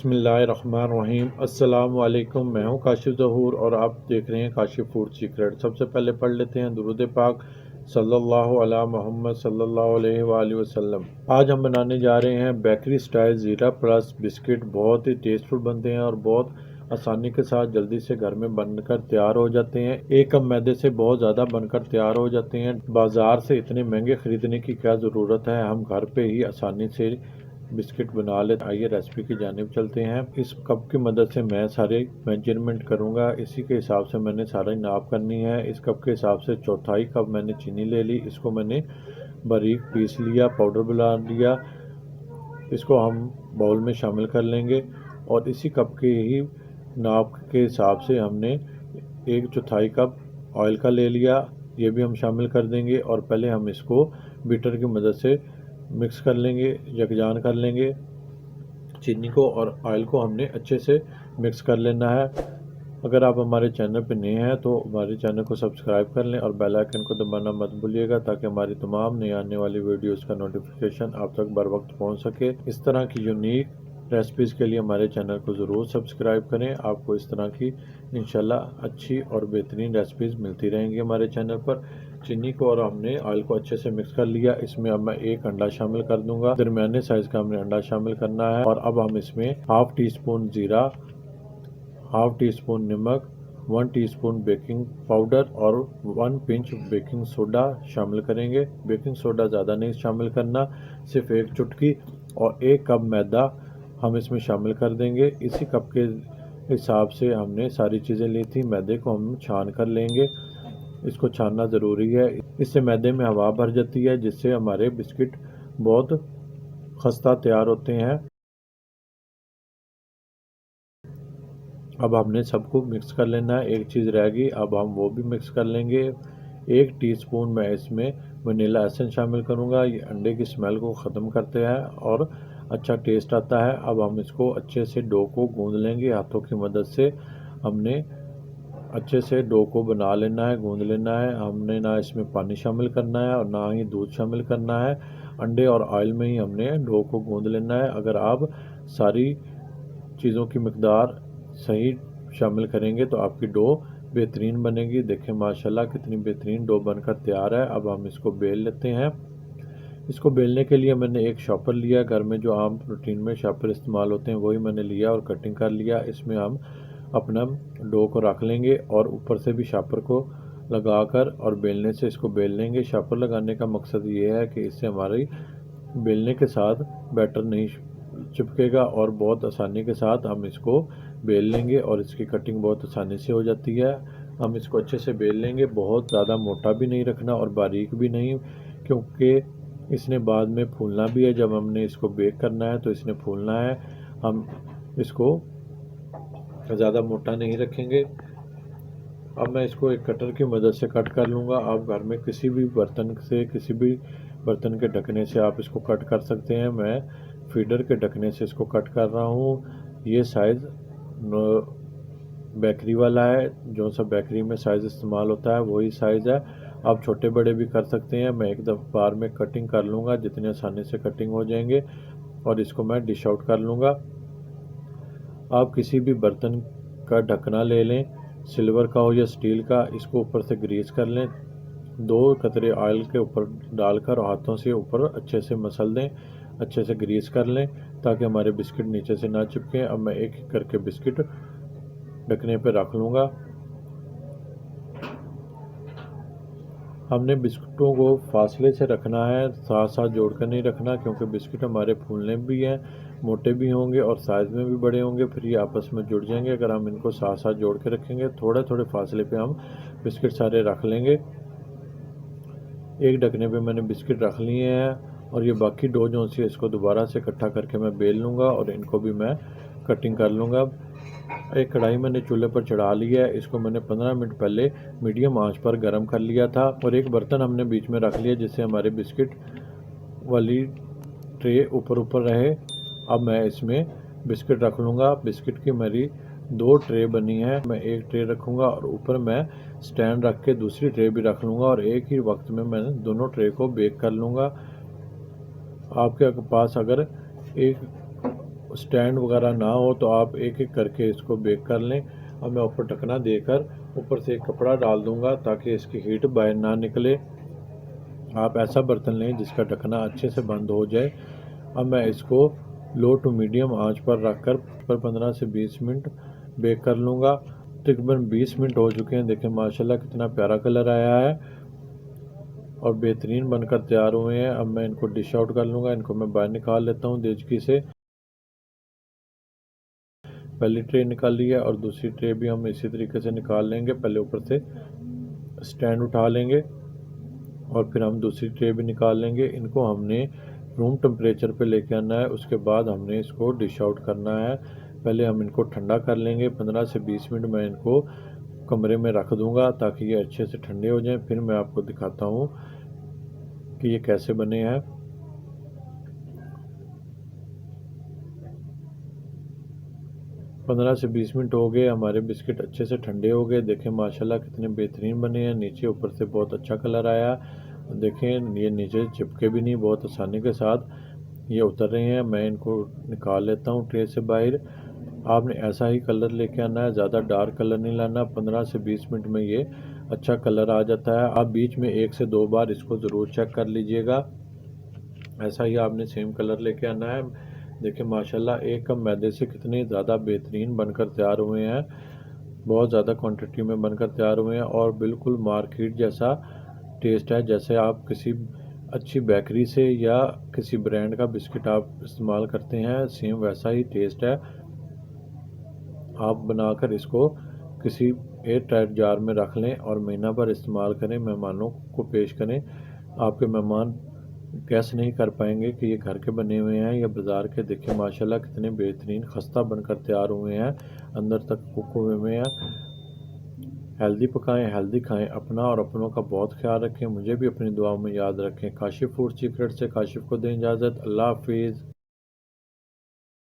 बिस्मिल्लाहिर्रहमानिर्रहीम। अस्सलाम वालेकुम। मैं हूं काशिफ ज़हूर और आप देख रहे हैं काशिफ फूड सीक्रेट। सबसे पहले पढ़ लेते हैं दुरूद पाक सल्लल्लाहु अला मोहम्मद सल्लल्लाहु अलैहि वसल्लम। आज हम बनाने जा रहे हैं बेकरी स्टाइल ज़ीरा प्लस बिस्किट। बहुत ही टेस्टफुल बनते हैं और बहुत आसानी के साथ जल्दी से घर में बनकर तैयार हो जाते हैं। एक कप मैदे से बहुत ज़्यादा बनकर तैयार हो जाते हैं। बाज़ार से इतने महंगे ख़रीदने की क्या ज़रूरत है, हम घर पे ही आसानी से बिस्किट बना लेते। आइए रेसिपी की जानिब चलते हैं। इस कप की मदद से मैं सारे मेजरमेंट करूंगा, इसी के हिसाब से मैंने सारा नाप करनी है। इस कप के हिसाब से चौथाई कप मैंने चीनी ले ली, इसको मैंने बारीक पीस लिया, पाउडर बना लिया। इसको हम बाउल में शामिल कर लेंगे और इसी कप के ही नाप के हिसाब से हमने एक चौथाई कप ऑयल का ले लिया, ये भी हम शामिल कर देंगे। और पहले हम इसको बीटर की मदद से मिक्स कर लेंगे, यकजान कर लेंगे। चीनी को और ऑयल को हमने अच्छे से मिक्स कर लेना है। अगर आप हमारे चैनल पर नए हैं तो हमारे चैनल को सब्सक्राइब कर लें और बेल आइकन को दबाना मत भूलिएगा, ताकि हमारी तमाम नई आने वाली वीडियोस का नोटिफिकेशन आप तक बर वक्त पहुँच सके। इस तरह की यूनिक रेसिपीज़ के लिए हमारे चैनल को ज़रूर सब्सक्राइब करें। आपको इस तरह की इंशाल्लाह अच्छी और बेहतरीन रेसिपीज़ मिलती रहेंगी हमारे चैनल पर। चीनी को और हमने ऑयल को अच्छे से मिक्स कर लिया। इसमें अब मैं एक अंडा शामिल कर दूंगा, दरमियाने साइज का हमने अंडा शामिल करना है। और अब हम इसमें हाफ टी स्पून जीरा, हाफ टी स्पून नमक, 1 टीस्पून बेकिंग पाउडर और 1 पिंच बेकिंग सोडा शामिल करेंगे। बेकिंग सोडा ज़्यादा नहीं शामिल करना, सिर्फ एक चुटकी। और 1 कप मैदा हम इसमें शामिल कर देंगे। इसी कप के हिसाब से हमने सारी चीज़ें ली थी। मैदे को हम छान कर लेंगे, इसको छानना ज़रूरी है, इससे मैदे में हवा भर जाती है, जिससे हमारे बिस्किट बहुत खस्ता तैयार होते हैं। अब हमने सबको मिक्स कर लेना है, एक चीज़ रह गई, अब हम वो भी मिक्स कर लेंगे। 1 टीस्पून मैं इसमें वनीला एसेंस शामिल करूँगा, ये अंडे की स्मेल को ख़त्म करते हैं और अच्छा टेस्ट आता है। अब हम इसको अच्छे से डो को गूंद लेंगे हाथों की मदद से। हमने अच्छे से डो को बना लेना है, गूंद लेना है। हमने ना इसमें पानी शामिल करना है और ना ही दूध शामिल करना है, अंडे और ऑयल में ही हमने डो को गूंद लेना है। अगर आप सारी चीज़ों की मिकदार सही शामिल करेंगे तो आपकी डो बेहतरीन बनेगी। देखें माशाल्लाह कितनी बेहतरीन डो बनकर तैयार है। अब हम इसको बेल लेते हैं। इसको बेलने के लिए मैंने एक शॉपर लिया, घर में जो आम रूटीन में शॉपर इस्तेमाल होते हैं वही मैंने लिया और कटिंग कर लिया। इसमें हम अपना डो को रख लेंगे और ऊपर से भी शॉपर को लगाकर और बेलने से इसको बेल लेंगे। शॉपर लगाने का मकसद ये है कि इससे हमारी बेलने के साथ बैटर नहीं चिपकेगा और बहुत आसानी के साथ हम इसको बेल लेंगे और इसकी कटिंग बहुत आसानी से हो जाती है। हम इसको अच्छे से बेल लेंगे, बहुत ज़्यादा मोटा भी नहीं रखना और बारीक भी नहीं, क्योंकि इसने बाद में फूलना भी है। जब हमने इसको बेक करना है तो इसने फूलना है। हम इसको ज़्यादा मोटा नहीं रखेंगे। अब मैं इसको एक कटर की मदद से कट कर लूँगा। आप घर में किसी भी बर्तन से, किसी भी बर्तन के ढकने से आप इसको कट कर सकते हैं। मैं फीडर के ढकने से इसको कट कर रहा हूँ। ये साइज़ बेकरी वाला है, जो सा बेकरी में साइज़ इस्तेमाल होता है वही साइज़ है। आप छोटे बड़े भी कर सकते हैं। मैं एक बार में कटिंग कर लूँगा, जितनी आसानी से कटिंग हो जाएंगे, और इसको मैं डिश आउट कर लूँगा। आप किसी भी बर्तन का ढकना ले लें, सिल्वर का हो या स्टील का, इसको ऊपर से ग्रीस कर लें। 2 कतरे ऑयल के ऊपर डालकर हाथों से ऊपर अच्छे से मसल दें, अच्छे से ग्रीस कर लें ताकि हमारे बिस्किट नीचे से ना चिपकें। अब मैं एक एक करके बिस्किट ढकने पे रख लूँगा। हमने बिस्कुटों को फासले से रखना है, साथ साथ जोड़कर नहीं रखना, क्योंकि बिस्किट हमारे फूलने भी हैं, मोटे भी होंगे और साइज़ में भी बड़े होंगे, फिर ये आपस में जुड़ जाएंगे। अगर हम इनको साथ साथ जोड़ के रखेंगे, थोड़े थोड़े फासले पे हम बिस्किट सारे रख लेंगे। एक ढकने पे मैंने बिस्किट रख लिए हैं और ये बाकी डो जो सी इसको दोबारा से इकट्ठा करके मैं बेल लूँगा और इनको भी मैं कटिंग कर लूँगा। एक कढ़ाई मैंने चूल्हे पर चढ़ा लिया है, इसको मैंने 15 मिनट पहले मीडियम आंच पर गर्म कर लिया था। और एक बर्तन हमने बीच में रख लिया जिससे हमारे बिस्किट वाली ट्रे ऊपर रहे। अब मैं इसमें बिस्किट रख लूँगा। बिस्किट की मेरी 2 ट्रे बनी है, मैं एक ट्रे रखूँगा और ऊपर मैं स्टैंड रख के दूसरी ट्रे भी रख लूँगा और एक ही वक्त में मैं दोनों ट्रे को बेक कर लूँगा। आपके पास अगर एक स्टैंड वगैरह ना हो तो आप एक एक करके इसको बेक कर लें। अब मैं ऊपर ढकना देकर ऊपर से एक कपड़ा डाल दूंगा ताकि इसकी हीट बाहर ना निकले। आप ऐसा बर्तन लें जिसका ढकना अच्छे से बंद हो जाए। अब मैं इसको लो टू मीडियम आंच पर रखकर 15 से 20 मिनट बेक कर लूँगा। तकरीबन 20 मिनट हो चुके हैं। देखें माशाल्लाह कितना प्यारा कलर आया है और बेहतरीन बनकर तैयार हुए हैं। अब मैं इनको डिश आउट कर लूँगा। इनको मैं बाहर निकाल लेता हूँ देचकी से। पहली ट्रे निकाल ली है और दूसरी ट्रे भी हम इसी तरीके से निकाल लेंगे। पहले ऊपर से स्टैंड उठा लेंगे और फिर हम दूसरी ट्रे भी निकाल लेंगे। इनको हमने रूम टेम्परेचर पे लेके आना है, उसके बाद हमने इसको डिश आउट करना है। पहले हम इनको ठंडा कर लेंगे। 15 से 20 मिनट मैं इनको कमरे में रख दूंगा ताकि ये अच्छे से ठंडे हो जाएं। फिर मैं आपको दिखाता हूँ कि ये कैसे बने हैं। पंद्रह से 20 मिनट हो गए, हमारे बिस्किट अच्छे से ठंडे हो गए। देखें माशाल्लाह कितने बेहतरीन बने हैं। नीचे ऊपर से बहुत अच्छा कलर आया। देखें ये नीचे चिपके भी नहीं, बहुत आसानी के साथ ये उतर रहे हैं। मैं इनको निकाल लेता हूँ ट्रे से बाहर। आपने ऐसा ही कलर लेके आना है, ज़्यादा डार्क कलर नहीं लाना। 15 से 20 मिनट में ये अच्छा कलर आ जाता है। आप बीच में 1 से 2 बार इसको ज़रूर चेक कर लीजिएगा। ऐसा ही आपने सेम कलर लेके आना है। देखिए माशाल्लाह एक कप मैदे से कितने ज़्यादा बेहतरीन बनकर तैयार हुए हैं। बहुत ज़्यादा क्वांटिटी में बनकर तैयार हुए हैं और बिल्कुल मार्केट जैसा टेस्ट है। जैसे आप किसी अच्छी बेकरी से या किसी ब्रांड का बिस्किट आप इस्तेमाल करते हैं, सेम वैसा ही टेस्ट है। आप बनाकर इसको किसी एयर टाइट जार में रख लें और महीना भर इस्तेमाल करें, मेहमानों को पेश करें। आपके मेहमान गैस नहीं कर पाएंगे कि ये घर के बने हुए हैं या बाज़ार के। देखिए माशाल्लाह कितने बेहतरीन खस्ता बनकर तैयार हुए हैं, अंदर तक कुक हुए हैं। हेल्दी पकाएं, हेल्दी खाएं। अपना और अपनों का बहुत ख्याल रखें। मुझे भी अपनी दुआओं में याद रखें। काशिफ फूड सीक्रेट से काशिफ को दें इजाज़त। अल्लाह हाफिज़।